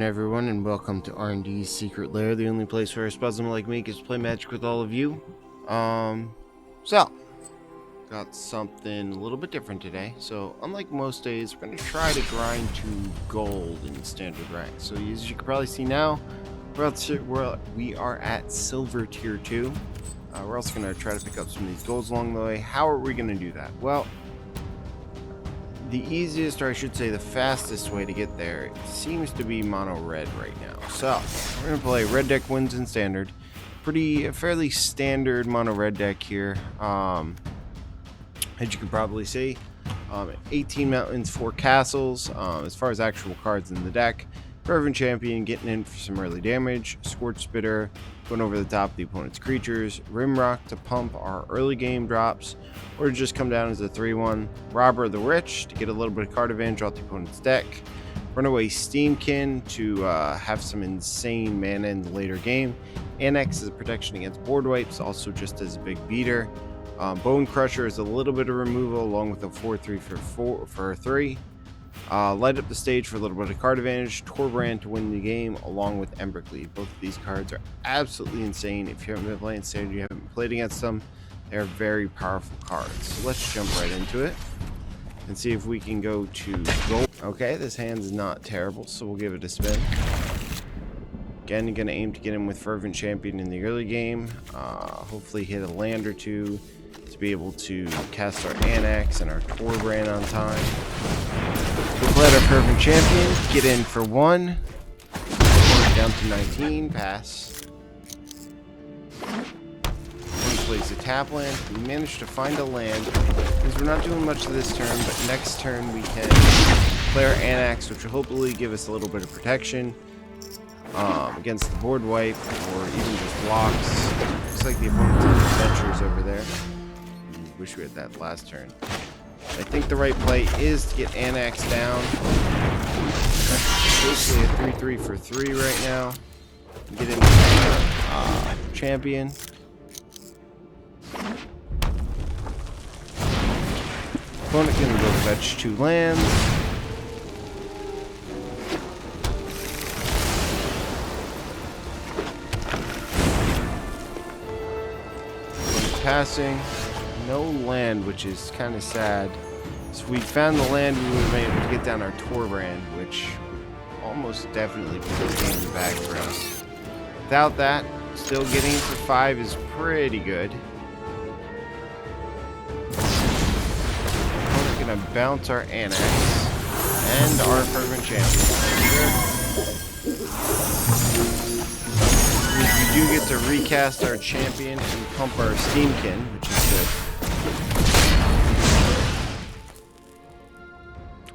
Everyone, and welcome to R&D's Secret Lair, the only place where a Spuzzem like me gets to play Magic with all of you. So got something a little bit different today. So unlike most days, we're going to try to grind to gold in standard rank. So as you can probably see now, we are at silver tier 2. We're also going to try to pick up some of these golds along the way. How are we going to do that? Well, the easiest, or I should say the fastest way to get there seems to be mono red right now. So we're going to play red deck wins in standard. Fairly standard mono red deck here. As you can probably see, 18 mountains, 4 castles. As far as actual cards in the deck, Fervent Champion getting in for some early damage, Scorch Spitter going over the top of the opponent's creatures, Rimrock to pump our early game drops, or to just come down as a 3-1, Robber of the Rich to get a little bit of card advantage off the opponent's deck, Runaway Steamkin to have some insane mana in the later game, Annex is a protection against board wipes, also just as a big beater, Bone Crusher is a little bit of removal along with a 4-3 for 3. Light up the stage for a little bit of card advantage, Torbrand to win the game along with Embercleave. Both of these cards are absolutely insane. If you haven't been playing standard, you haven't been played against them, they're very powerful cards. So let's jump right into it and see if we can go to gold. Okay, this hand's not terrible, so we'll give it a spin. Again, you're going to aim to get in with Fervent Champion in the early game. Hopefully hit a land or two to be able to cast our Annex and our Torbrand on time. We'll let our Fervent Champion get in for 1. Down to 19, pass. Plays a tap land. We managed to find a land because we're not doing much this turn, but next turn we can play our Annex, which will hopefully give us a little bit of protection against the board wipe or even just blocks. Looks like the opponent's on adventures over there. Wish we had that last turn. I think the right play is to get Annex down. Basically a 3-3 for 3 right now. Get into champion. Opponent can go fetch 2 lands. Passing. No land, which is kind of sad. So we found the land, we would have been able to get down our Torbrand, which almost definitely put the game in the bag for us. Without that, still getting for 5 is pretty good. We're gonna bounce our Annex and our Fervent Champion. We do get to recast our champion and pump our Steamkin, which is good.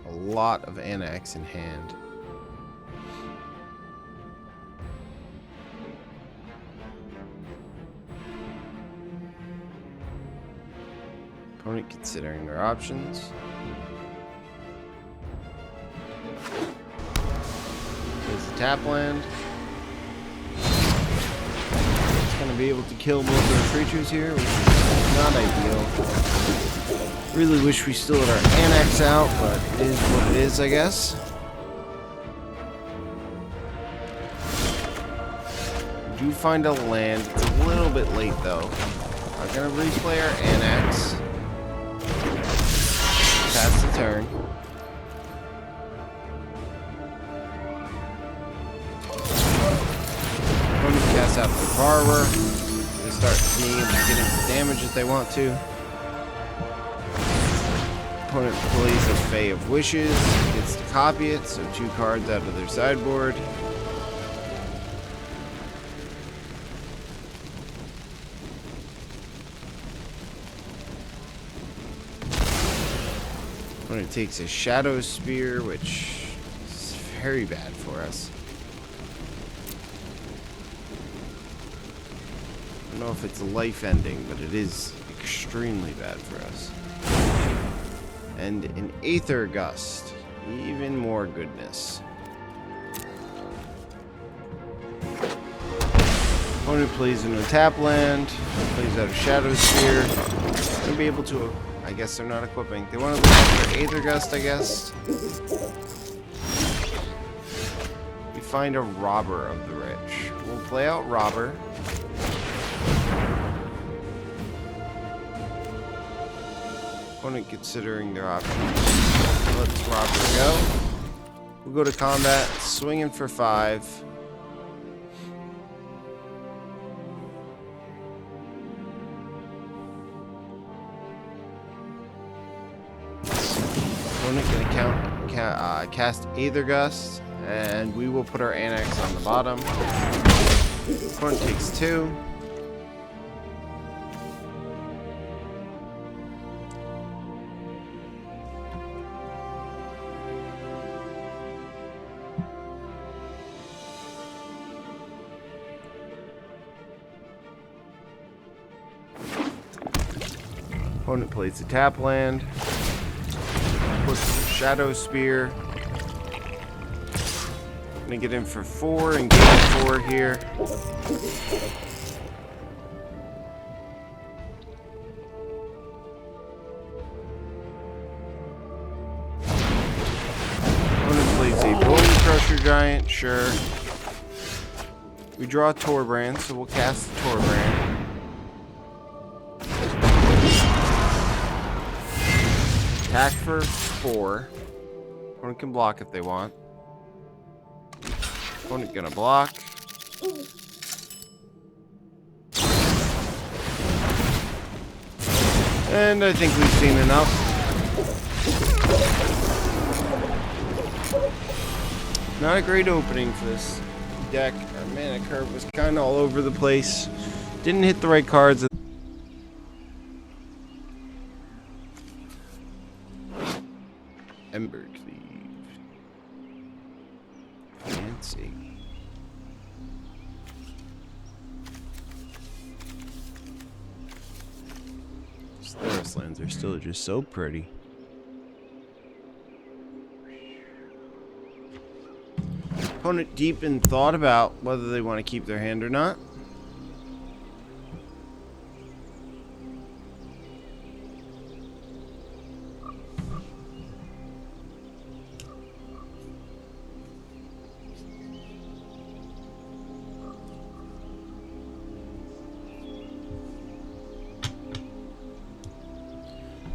A lot of Annex in hand. Opponent considering their options. Plays a tap land. It's going to be able to kill both of our creatures here, which is not ideal. Really wish we still had our Annex out, but it is what it is, I guess. We do find a land. It's a little bit late, though. I'm going to replay our Annex. Pass the turn. Opponent casts out the Borrower. They start being able to get into damage if they want to. Opponent plays a Fae of Wishes, gets to copy it, so 2 cards out of their sideboard. Opponent takes a Shadow Spear, which is very bad for us. I don't know if it's life ending, but it is extremely bad for us. And an Aether Gust. Even more goodness. Opponent plays into a tap land. Plays out a Shadow Spear. Gonna be able to... I guess they're not equipping. They want to look at their Aether Gust, I guess. find a robber of the rich. We'll play out robber. Opponent considering their options. Let's robber go. We'll go to combat, swinging for 5. Opponent gonna cast Aether Gust, and we will put our Annex on the bottom. Opponent takes 2. Opponent plays a tap land. Puts the Shadow Spear. Gonna get in for 4 and gain 4 here. Opponent plays a Bone Crusher Giant, sure. We draw a Torbrand, so we'll cast the Torbrand. Attack for 4. Opponent can block if they want. Opponent gonna block. And I think we've seen enough. Not a great opening for this deck. Our mana curve was kind of all over the place. Didn't hit the right cards. Embercleave. Fancy. These Theros lands are still just so pretty. Opponent deep in thought about whether they want to keep their hand or not.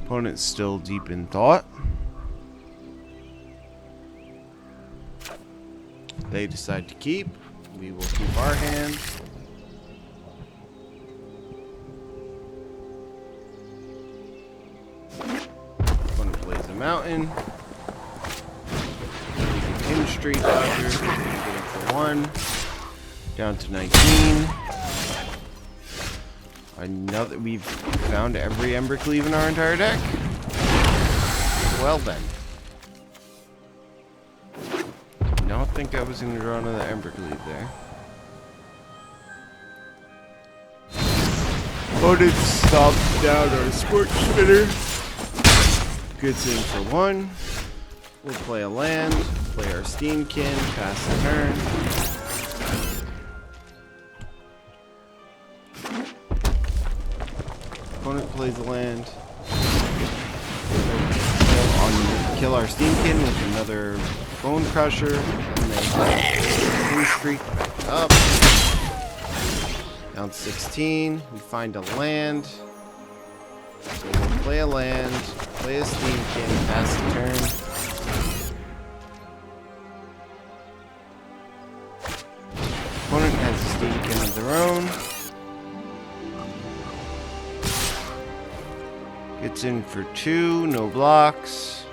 Opponent's still deep in thought. They decide to keep. We will keep our hand. Opponent plays a mountain. King Street Dodger. Getting for 1. Down to 19. Another, we've found every Embercleave in our entire deck. Well then. Don't think I was going to draw another Embercleave there. Opponent stops down our Scorch Spitter. Gets in for 1. We'll play a land, play our Steamkin, pass the turn. Opponent plays a land. Kill our Steamkin with another Bone Crusher. And then King Street up. Down 16. We find a land. So we'll play a land, play a Steamkin, pass the turn. Opponent has a Steamkin of their own. Gets in for 2, no blocks.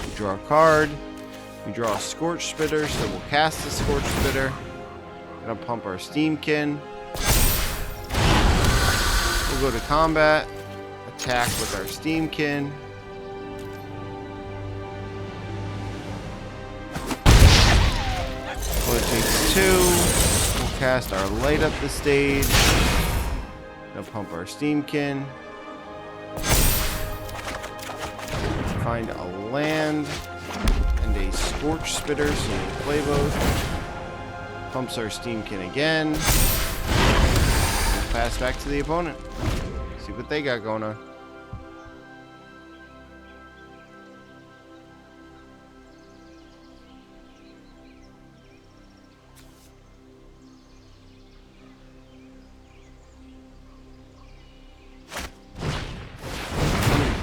We draw a card. We draw a Scorch Spitter, so we'll cast the Scorch Spitter. Gonna pump our Steamkin. We'll go to combat. Attack with our Steamkin. Opponent takes 2. Cast our Light Up the Stage. Gonna pump our Steamkin. Find a land and a Scorch Spitter, so we'll play both. Pumps our Steamkin again. We'll pass back to the opponent. See what they got going on.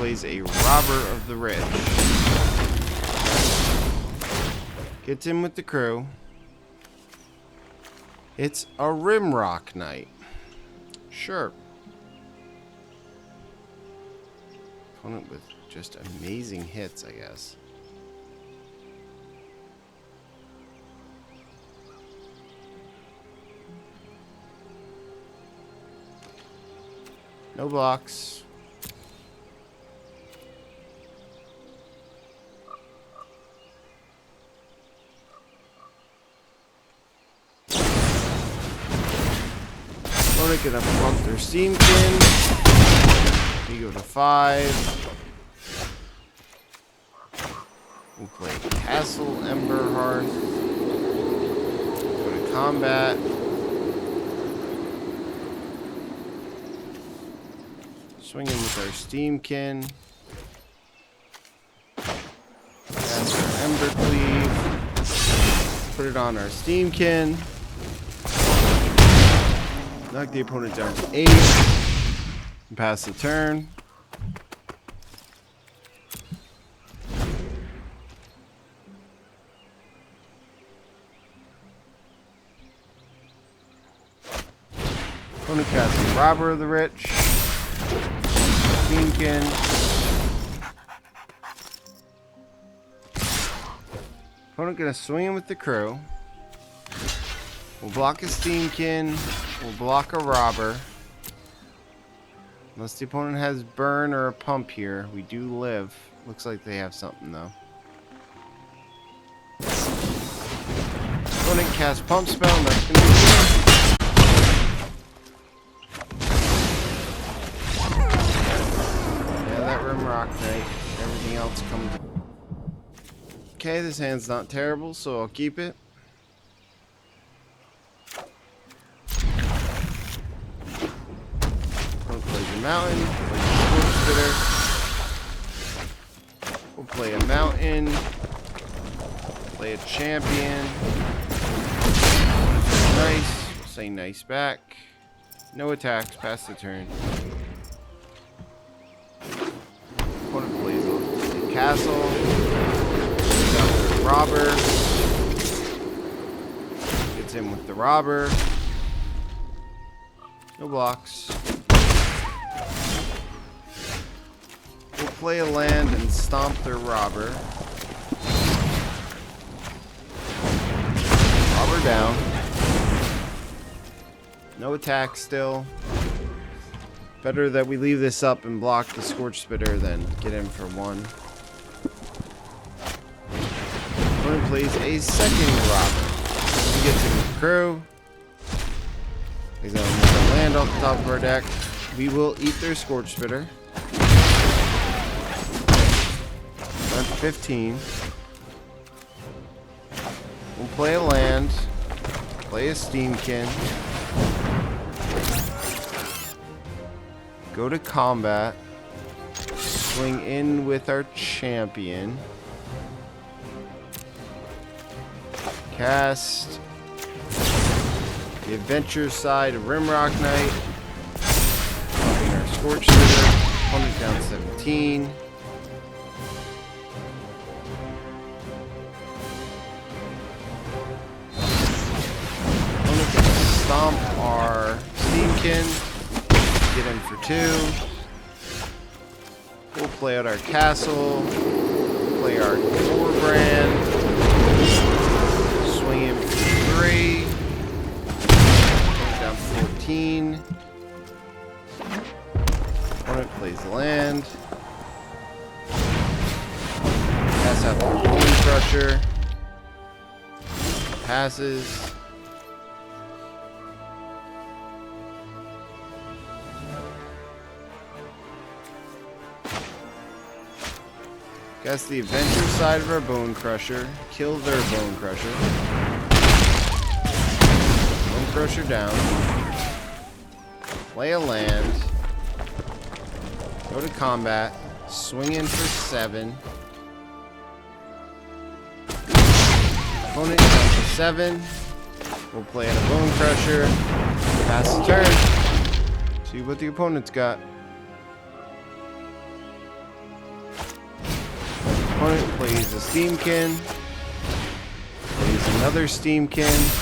plays a Robber of the Rich. Gets in with the crew. It's a Rimrock Knight. Sure. Opponent with just amazing hits, I guess. No blocks. Opponent gonna plunk their Steamkin. We go to 5. We'll play Castle Ember Hearth. Go to combat. Swing in with our Steamkin. Cast our Ember Cleave. Put it on our Steamkin. Knock the opponent down to 8. And pass the turn. Opponent casts the Robber of the Rich. Steamkin. Opponent gonna swing in with the crew. We'll block a Steamkin. We'll block a Robber. Unless the opponent has burn or a pump here, we do live. Looks like they have something though. Opponent casts pump spell, and that's gonna be good. Yeah, that Rimrock Knight. Everything else comes. Okay, this hand's not terrible, so I'll keep it. Mountain, play a Scorch Spitter. We'll play a mountain, play a champion. Nice, we'll say nice back. No attacks, pass the turn. Opponent plays a castle. Plays out with the Robber. Gets in with the Robber. No blocks. Play a land and stomp their Robber. Robber down. No attack still. Better that we leave this up and block the Scorch Spitter than get in for 1. Opponent plays a second Robber. He gets in with the crew. He's gonna land off the top of our deck. We will eat their Scorch Spitter. 15. We'll play a land, play a Steamkin, go to combat, swing in with our champion, cast the adventure side of Rimrock Knight, popping our Scorch Spitter, opponent down 17. Stomp our Steamkin, get in for 2. We'll play out our castle, play our Thorbrand, swing in for 3, down 14. Opponent plays land, pass out the Bone Crusher, passes. Cast the adventure side of our Bone Crusher. Kill their Bone Crusher. Bone Crusher down. Play a land. Go to combat. Swing in for 7. Opponent down to 7. We'll play in a Bone Crusher. Pass the turn. See what the opponent's got. Opponent plays a Steamkin. Plays another Steamkin.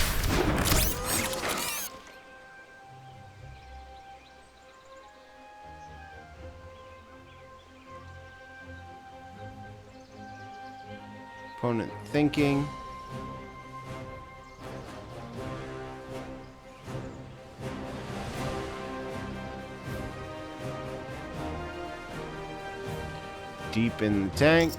Opponent thinking. Deep in the tank.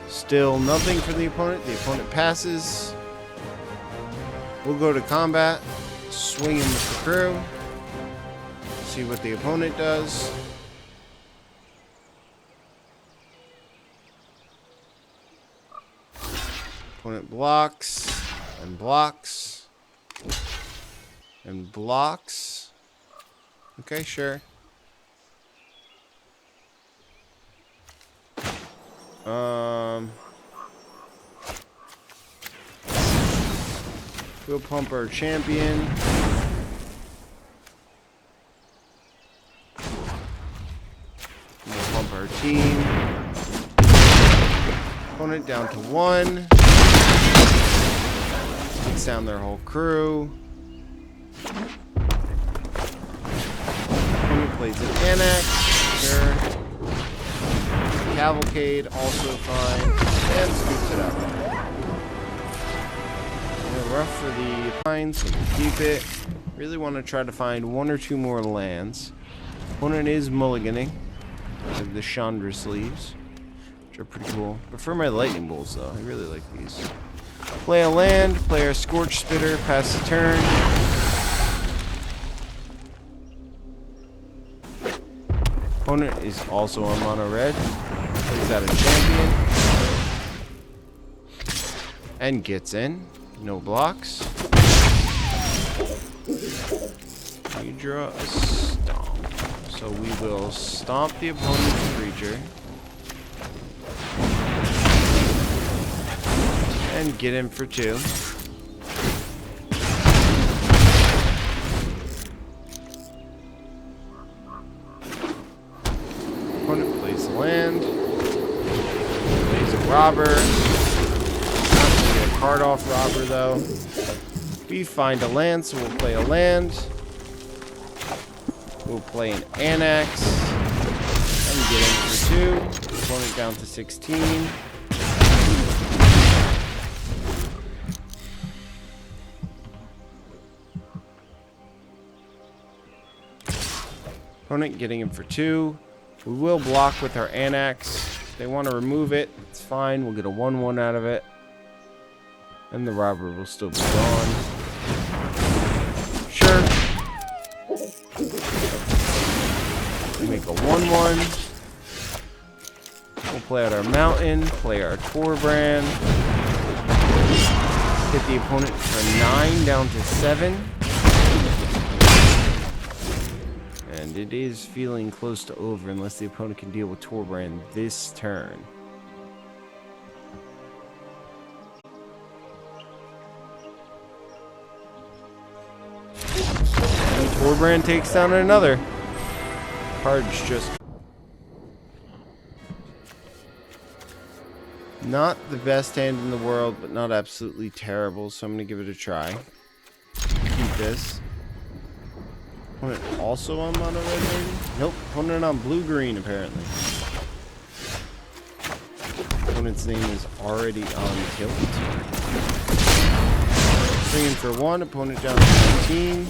Still nothing for the opponent. The opponent passes. We'll go to combat. Swing in with the crew. See what the opponent does. Opponent blocks. And blocks. And blocks. Okay, sure. We'll pump our champion. We'll pump our team. Opponent down to 1. Takes down their whole crew. Opponent plays an Annex. Sure. Cavalcade, also fine. And scoops it up. Rough for the pines, so we'll keep it. Really want to try to find 1 or 2 more lands. Opponent is mulliganing. I have the Chandra sleeves, which are pretty cool. Prefer my lightning bolts though. I really like these. Play a land, play our Scorch Spitter, pass the turn. Opponent is also on mono red. Plays out a champion. And gets in. No blocks. We draw a stomp. So we will stomp the opponent's creature. And get him for 2. Opponent plays land. Plays a robber. Card off robber though. We find a land, so we'll play a land. We'll play an Annex. And get in for 2. Opponent down to 16. Opponent getting him for 2. We will block with our Annex. If they want to remove it, it's fine. We'll get a 1/1 out of it. And the robber will still be gone. Sure. We make a 1/1. We'll play out our mountain, play our Torbrand. Hit the opponent for 9 down to 7. And it is feeling close to over unless the opponent can deal with Torbrand this turn. Torbrand takes down another. Card's just not the best hand in the world, but not absolutely terrible, so I'm going to give it a try. Keep this. Opponent also on mono red, maybe? Nope, opponent on blue-green, apparently. Opponent's name is already on tilt. Swinging for 1, opponent down to 19.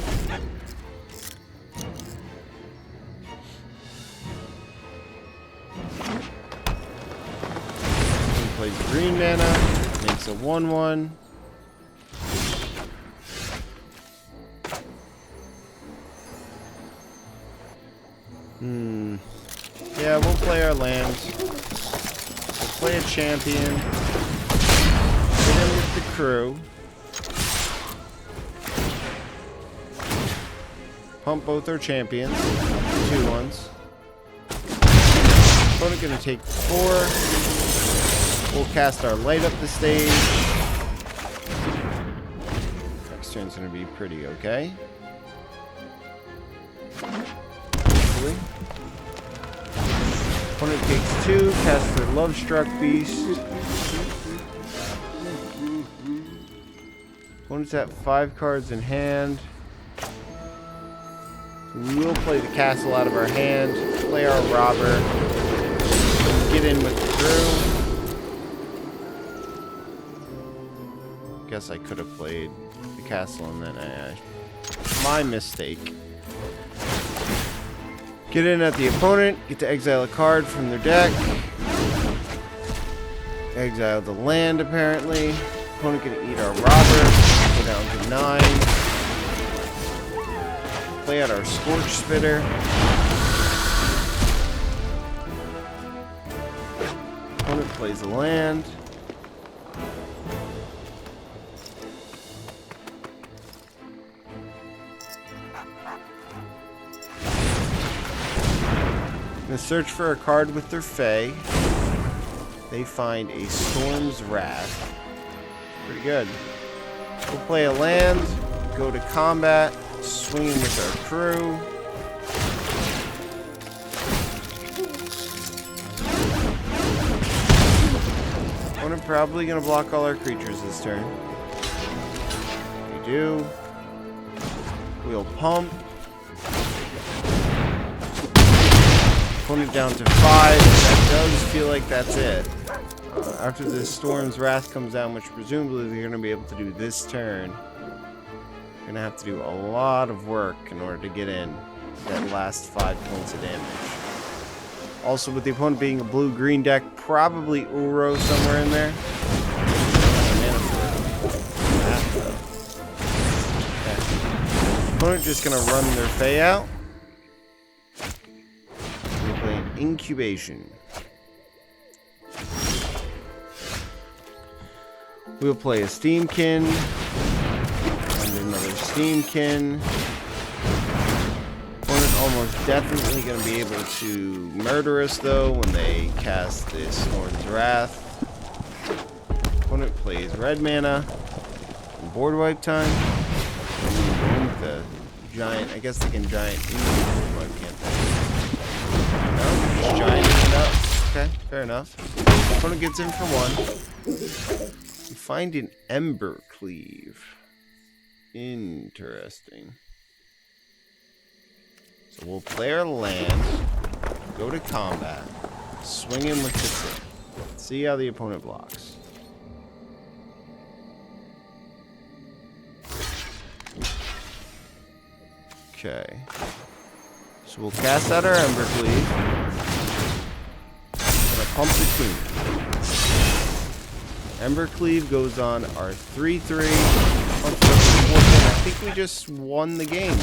Plays green mana, makes a 1/1. Yeah, we'll play our lands. We'll play a champion. Hit him with the crew. Pump both our champions. 2/1s. Opponent gonna take 4. We'll cast our light up the stage. gonna be pretty okay. Hopefully. Opponent takes 2, casts their Love Struck Beast. Opponent's at 5 cards in hand. We will play the castle out of our hand, play our robber, get in with the crew. Guess I could have played the castle and then my mistake. Get in at the opponent, get to exile a card from their deck. Exile the land apparently. Opponent gonna eat our robber, go down to 9. Play out our Scorch Spitter. Opponent plays a land. Gonna search for a card with their Fae. They find a Storm's Wrath. Pretty good. We'll play a land, go to combat. Swinging with our crew. Opponent probably gonna block all our creatures this turn. We do. We'll pump. Opponent down to 5. That does feel like that's it. After this Storm's Wrath comes down, which presumably they're gonna be able to do this turn. Gonna have to do a lot of work in order to get in that last 5 points of damage. Also, with the opponent being a blue-green deck, probably Uro somewhere in there. Okay. Opponent just gonna run their Fae out. We're playing Incubation. We'll play a Steamkin. Another Steamkin. Opponent almost definitely going to be able to murder us though when they cast this Storm's Wrath. Opponent plays red mana. Board wipe time. The giant. I guess they can giant into the board wipe, can't they? No, just giant. No. Okay, fair enough. Opponent gets in for 1. We find an Ember Cleave. Interesting. So we'll play our land, go to combat, swing him with the tip. See how the opponent blocks. Okay. So we'll cast out our Ember Cleave. Gonna pump the Queen. Ember Cleave goes on our 3/3. I think we just won the game.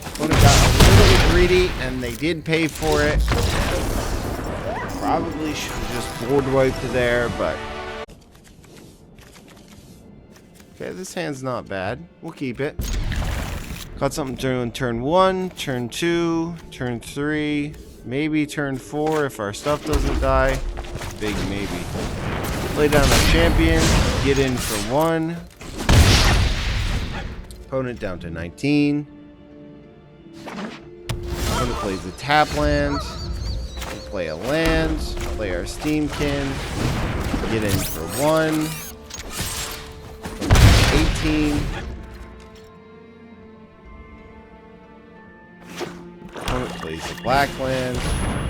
Opponent got a little bit greedy, and they did pay for it. Probably should have just board wiped there, but... Okay, this hand's not bad. We'll keep it. Got something to turn 1, turn 2, turn 3, maybe turn 4 if our stuff doesn't die. Big maybe. Play down our champion, get in for 1. Opponent down to 19. Opponent plays a tap land. We play a land. Play our Steamkin. Get in for 1. 18. Opponent plays a black land.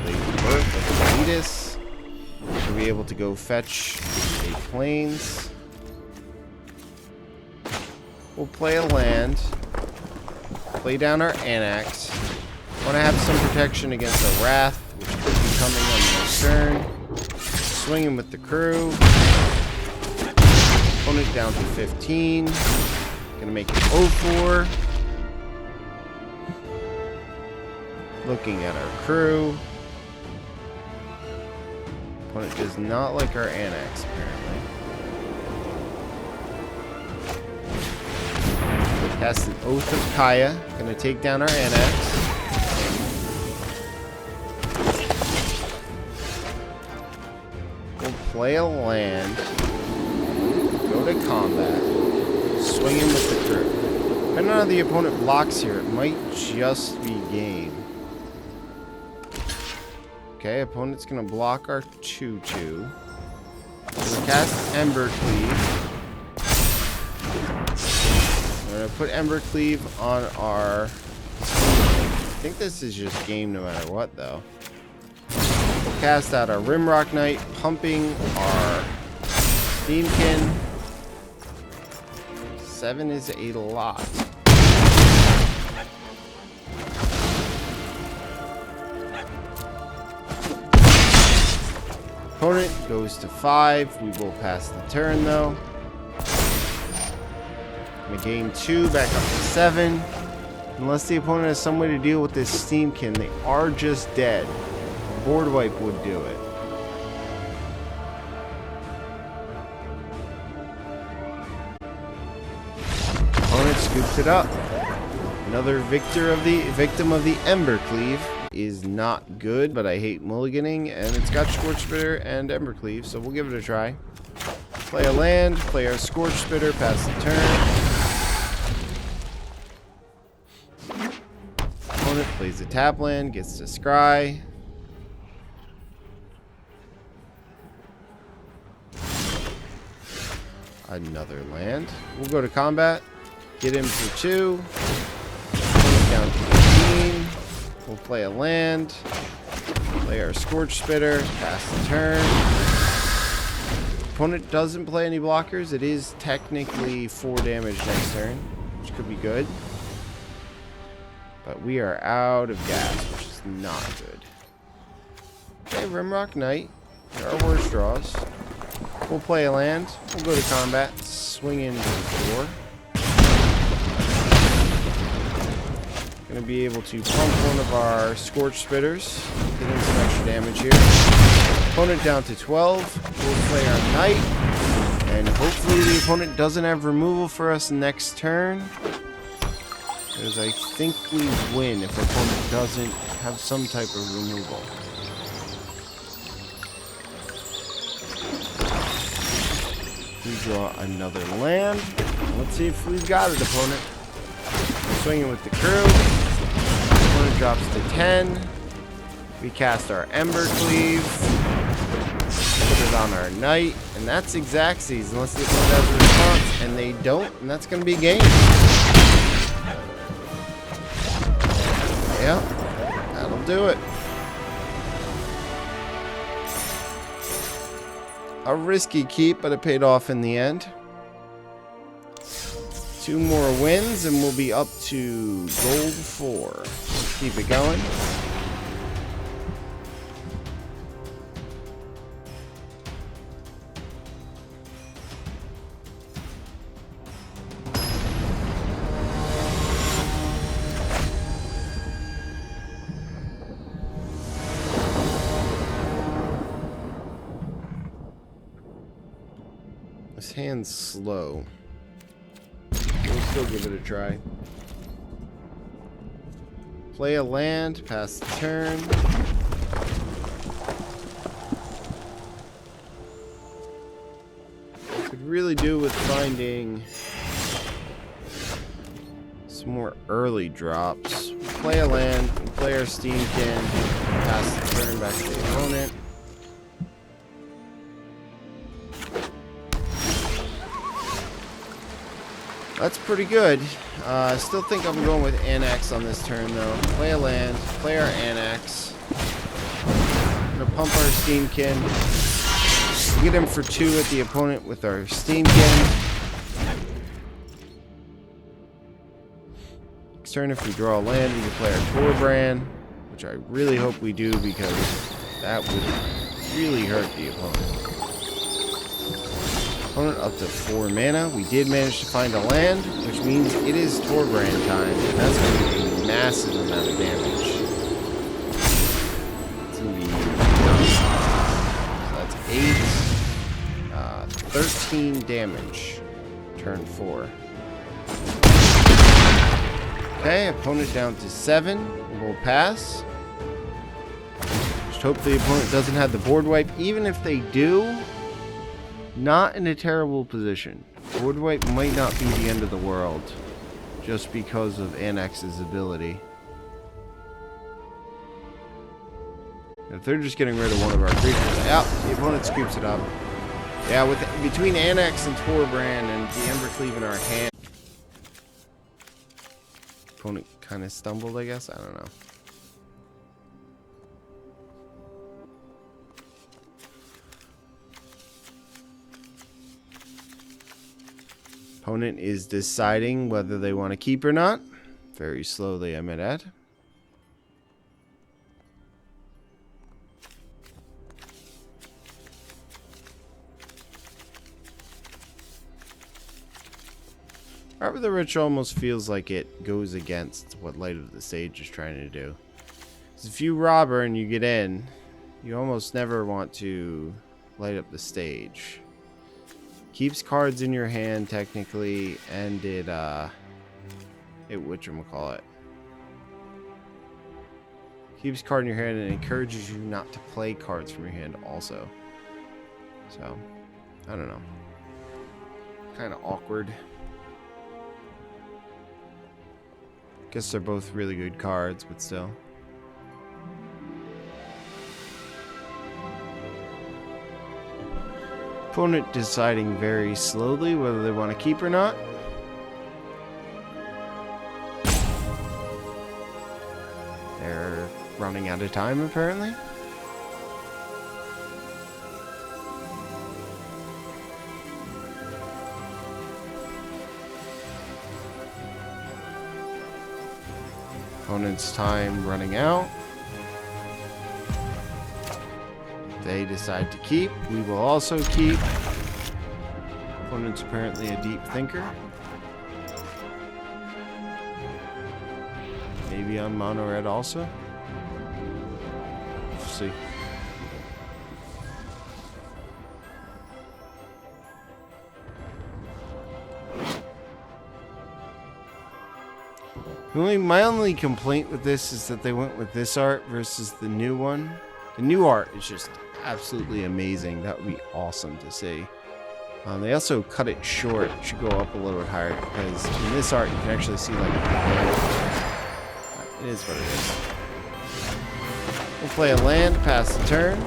Plays Birth of Elitis. To be able to go fetch a Plains. We'll play a land, play down our Anax. Want to have some protection against the Wrath, which could be coming on next turn. Swing him with the crew. Opponent down to 15. Gonna make it 0-4. Looking at our crew. Opponent does not like our Anax, apparently. Cast an Oath of Kaya. Gonna take down our Anax. We'll play a land. Go to combat. Swinging with the crew. Depending on how the opponent blocks here, it might just be game. Okay, opponent's gonna block our 2/2. We'll cast Ember Cleave. We're gonna put Ember Cleave on our... I think this is just game no matter what, though. We'll cast out our Rimrock Knight, pumping our Steamkin. 7 is a lot. Opponent goes to 5. We will pass the turn, though. Gonna gain 2, back up to 7. Unless the opponent has some way to deal with this Steamkin, they are just dead. A board wipe would do it. Opponent scoops it up. Another victim of the Ember Cleave is not good, but I hate mulliganing, and it's got Scorch Spitter and Ember Cleave, so we'll give it a try. Play a land, play our Scorch Spitter, pass the turn. Opponent plays a tap land, gets to scry. Another land. We'll go to combat. Get him for 2. Down to 15. We'll play a land. Play our Scorch Spitter. Pass the turn. Opponent doesn't play any blockers. It is technically 4 damage next turn, which could be good. But we are out of gas, which is not good. Okay, Rimrock Knight. There are worse draws. We'll play a land. We'll go to combat. Swing into 4. Gonna be able to pump one of our Scorch Spitters. Get in some extra damage here. Opponent down to 12. We'll play our Knight. And hopefully the opponent doesn't have removal for us next turn. Because I think we win if our opponent doesn't have some type of removal. We draw another land. Let's see if we've got it, opponent. Swinging with the crew. Opponent drops to 10. We cast our Ember Cleave. Put it on our Knight. And that's Xaxes, unless the opponent has a response. And they don't, and that's going to be game. Yeah, that'll do it. A risky keep, but it paid off in the end. 2 more wins, and we'll be up to gold 4. Keep it going. This hand's slow. We'll still give it a try. Play a land, pass the turn. Could really do with finding some more early drops. Play a land, play our Steamkin, pass the turn back to the opponent. That's pretty good. I still think I'm going with Annex on this turn, though. Play a land, play our Annex. I'm gonna pump our Steamkin. Get him for 2 at the opponent with our Steamkin. Next turn, if we draw a land, we can play our Torbrand, which I really hope we do because that would really hurt the opponent. Opponent up to 4 mana. We did manage to find a land, which means it is Torbrand time, and that's going to be a massive amount of damage. It's going to be so that's 8, 13 damage. Turn 4. Okay, opponent down to 7. We'll pass. Just hope the opponent doesn't have the board wipe. Even if they do, not in a terrible position. Board wipe might not be the end of the world, just because of Annex's ability. If they're just getting rid of one of our creatures, yeah, the opponent scoops it up. Yeah, with between Annex and Torbrand and the Embercleave in our hand, opponent kind of stumbled, I guess. I don't know. Opponent is deciding whether they want to keep or not. Very slowly, I might add. Art of the Rich almost feels like it goes against what Light of the Sage is trying to do. Because if you rob her and you get in, you almost never want to light up the stage. Keeps cards in your hand technically, and it whatchamacallit. Keeps card in your hand and encourages you not to play cards from your hand also. So, I don't know. Kind of awkward. Guess they're both really good cards, but still. Opponent deciding very slowly whether they want to keep or not. They're running out of time, apparently. Opponent's time running out. They decide to keep. We will also keep. Opponent's apparently a deep thinker. Maybe on mono red also. We'll see. My only complaint with this is that they went with this art versus the new one. The new art is just absolutely amazing. That would be awesome to see. They also cut it short. It should go up a little bit higher because in this art you can actually see like it is what it is. We'll play a land, pass the turn.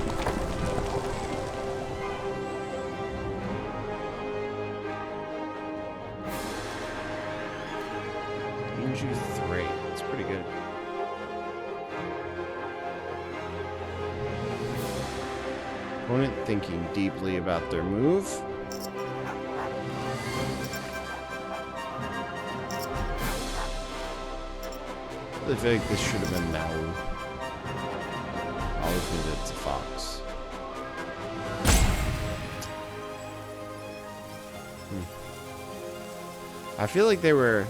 Choose 3. It's pretty good. Opponent thinking deeply about their move. I feel like this should have been Maui. I always think that it's a fox. I feel like they were,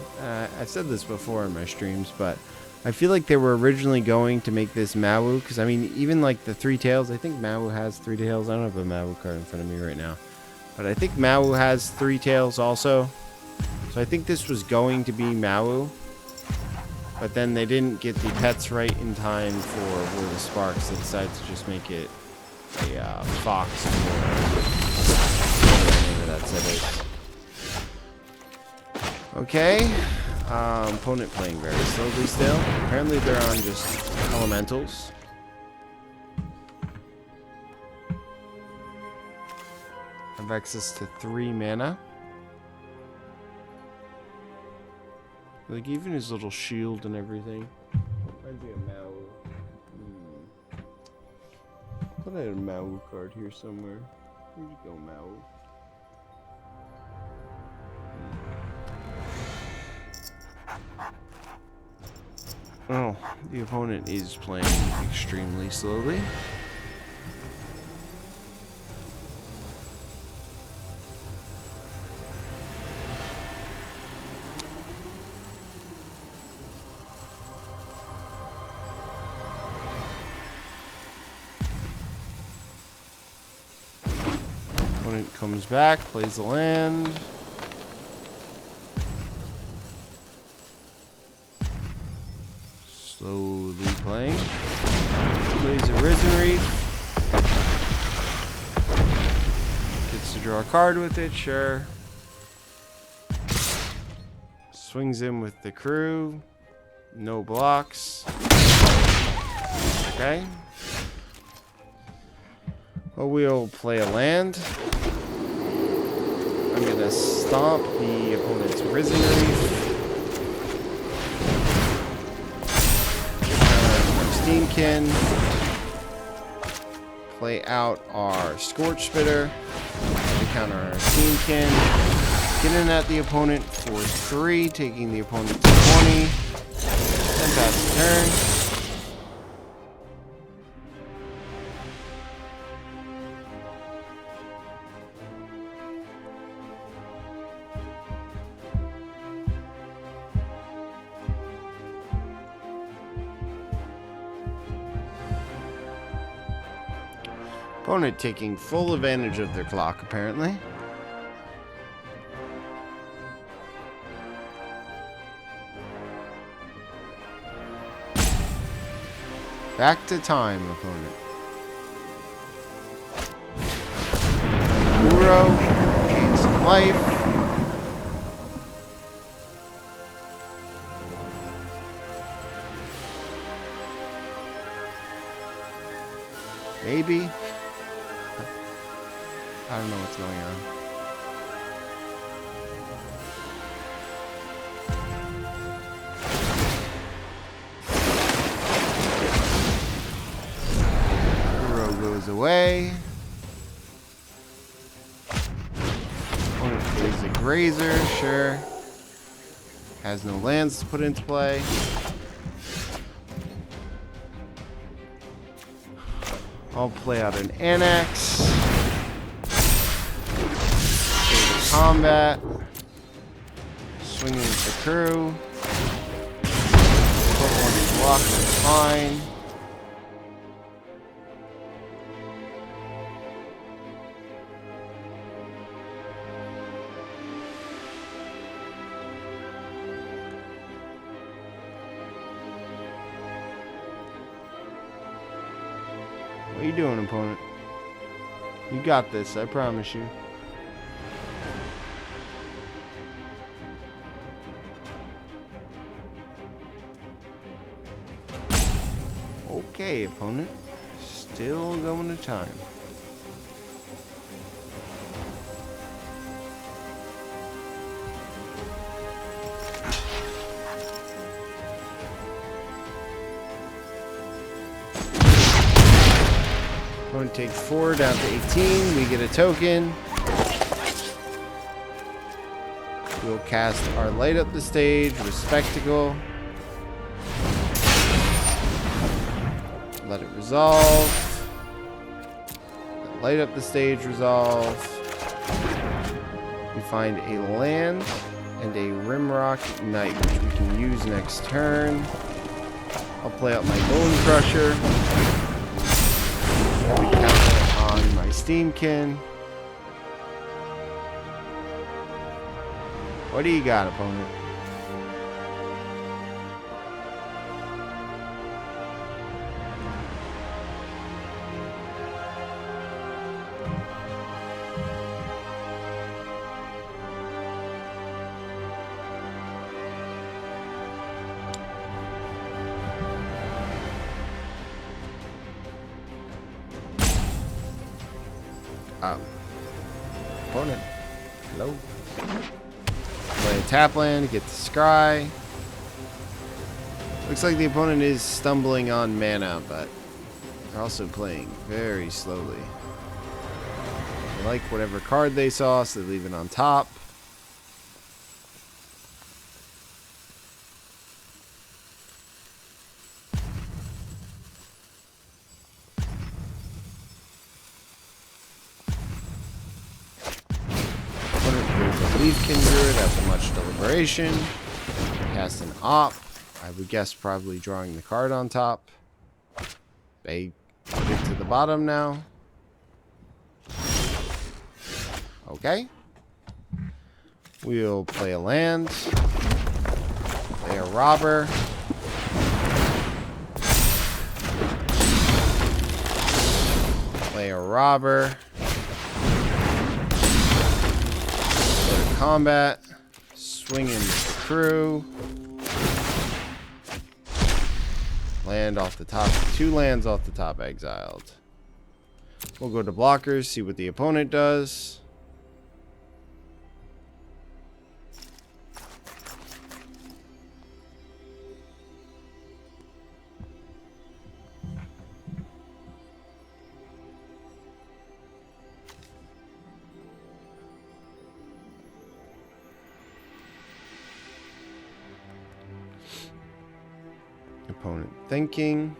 I've said this before in my streams, but I feel like they were originally going to make this Maui, because I mean, even like the 3 tails, I think Maui has 3 tails. I don't have a Maui card in front of me right now, but I think Maui has 3 tails also. So I think this was going to be Maui, but then they didn't get the pets right in time for War of the Sparks. They decided to just make it a fox for whatever the name of that set is. Okay, opponent playing very slowly still. Apparently they're on just elementals. Have access to 3 mana. Like even his little shield and everything. Reminds me of Maui. I thought I had a Maui card here somewhere. Where'd you go, Maui? Oh, the opponent is playing extremely slowly. Opponent comes back, plays the land. Slowly playing. Plays a Risen Reef. Gets to draw a card with it, sure. Swings in with the crew. No blocks. Okay. Well, we'll play a land. I'm gonna stomp the opponent's Risen Reef. Steamkin. Play out our Scorch Spitter. To counter our Steamkin. Get in at the opponent for 3, taking the opponent to 20. Then pass the turn. Opponent taking full advantage of their clock, apparently. Back to time, opponent. Uro gains some life. Maybe. I don't know what's going on. Uro goes away. Opponent plays a Grazer, sure. Has no lands to put into play. I'll play out an Annex. Combat. Swinging with the crew. Put one block, that's fine. What are you doing, opponent? You got this, I promise you. Okay, opponent. Still going to time. Opponent takes 4 down to 18. We get a token. We'll cast our Light Up the Stage with Spectacle. Let it resolve. Light Up the Stage, resolve. We find a land and a Rimrock Knight, which we can use next turn. I'll play out my Bone Crusher. We counter on my Steamkin. What do you got, opponent? Opponent. Hello. Play a tap land, get the scry. Looks like the opponent is stumbling on mana, but they're also playing very slowly. They like whatever card they saw, so they leave it on top. Leaf Kindred after much deliberation. Cast an Op. I would guess probably drawing the card on top. They get to the bottom now. Okay. We'll play a land. Play a Robber. Play a Robber. combat. Swinging the crew. Land off the top. 2 lands off the top exiled. We'll go to blockers, see what the opponent does. Opponent thinking.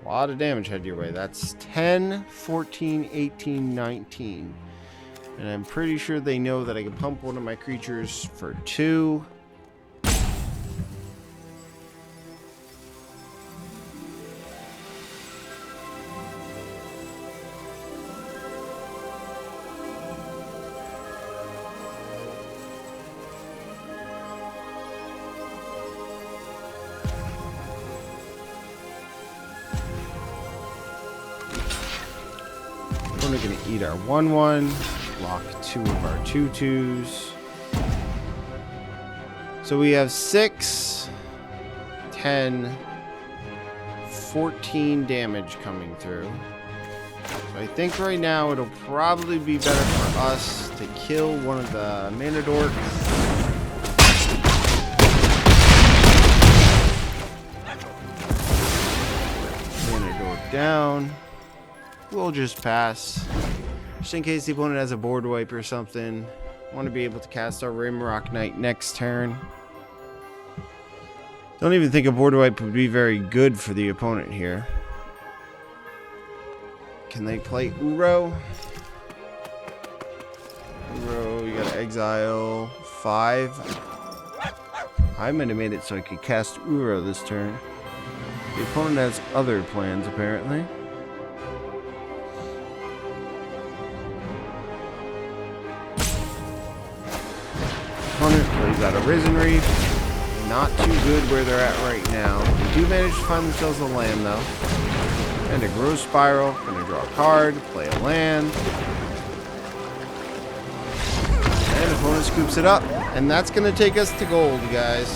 A lot of damage headed your way. That's 10, 14, 18, 19. And I'm pretty sure they know that I can pump one of my creatures for 2. We're going to eat our 1/1, block 2 of our 2/2s. So we have 6, 10, 14 damage coming through. So I think right now it'll probably be better for us to kill one of the mana dorks. Mana dork down. We'll just pass. Just in case the opponent has a board wipe or something. Want to be able to cast our Rimrock Knight next turn. Don't even think a board wipe would be very good for the opponent here. Can they play Uro? Uro, you gotta exile 5. I might have made it so I could cast Uro this turn. The opponent has other plans apparently. Opponent plays out a Risen Reef. Not too good where they're at right now. They do manage to find themselves a land though. And a Growth Spiral. Gonna draw a card, play a land. And opponent scoops it up. And that's gonna take us to gold, guys.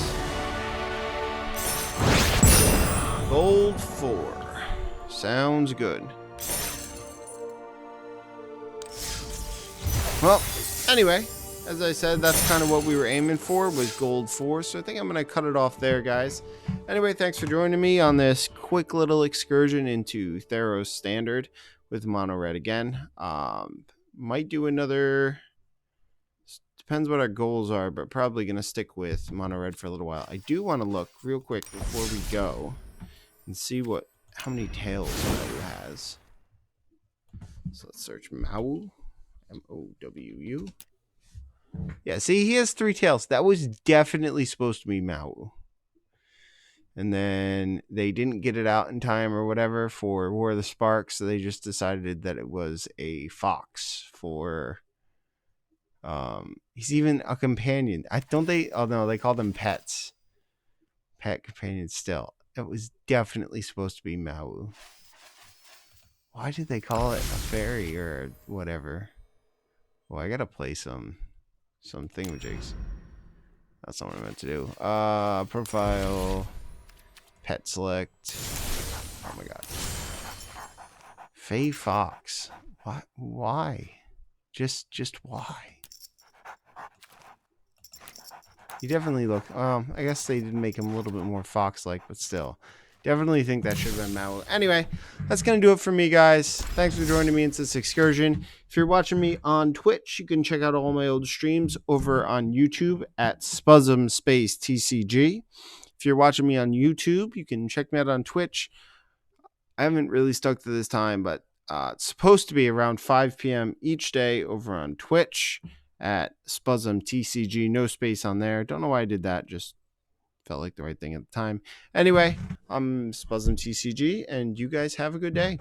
Gold 4. Sounds good. Well, anyway. As I said, that's kind of what we were aiming for, was gold 4. So I think I'm going to cut it off there, guys. Anyway, thanks for joining me on this quick little excursion into Theros Standard with Mono Red again. Might do another... Depends what our goals are, but probably going to stick with Mono Red for a little while. I do want to look real quick before we go and see how many tails Mau has. So let's search Mau. M-O-W-U. Yeah, see, he has 3 tails. That was definitely supposed to be Mau. And then they didn't get it out in time or whatever for War of the Sparks, so they just decided that it was a fox for... he's even a companion. Oh no, they call them pets. Pet companion still. It was definitely supposed to be Mau. Why did they call it a fairy or whatever? Well, I gotta play some thingamajigs. That's not what I meant to do. Profile. Pet select. Oh my god. Fey Fox. What? Why? Just why? You definitely look... I guess they did make him a little bit more fox-like, but still. Definitely think that should have been Mau. Anyway, that's going to do it for me, guys. Thanks for joining me into this excursion. If you're watching me on Twitch, you can check out all my old streams over on YouTube at Spuzzem TCG. If you're watching me on YouTube, you can check me out on Twitch. I haven't really stuck to this time, but it's supposed to be around 5 p.m. each day over on Twitch at Spuzzem TCG. No space on there. Don't know why I did that. Just felt like the right thing at the time. Anyway, I'm Spuzzem TCG, and you guys have a good day.